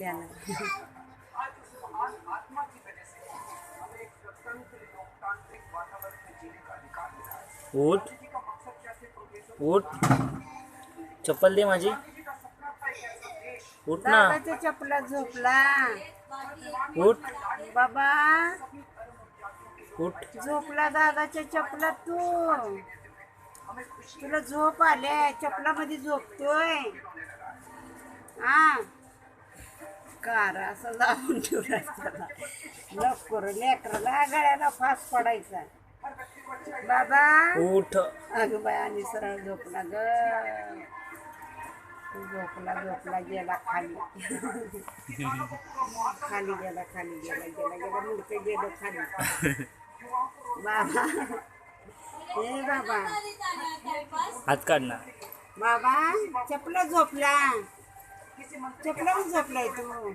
त्यानं. उठ उठ, चप्पल दे माझी. उठ ना. दादाच्या चपला झोपला. उठ बाबा उठ. झोपला दादाच्या चपला. तुला झोप आले चपलामध्ये झोपतोय. हा कार असं लावून ठेवला. नको रे लेकराला गळ्याला फास पडायचा. बाबा उठ. अगं बाय आणि सरळ झोपला ग. झोपला गेला खाली. खाली गेला मुडके गेलं खाली. बाबा हे बाबा हात काढ ना. बाबा चपला झोपलाय तू.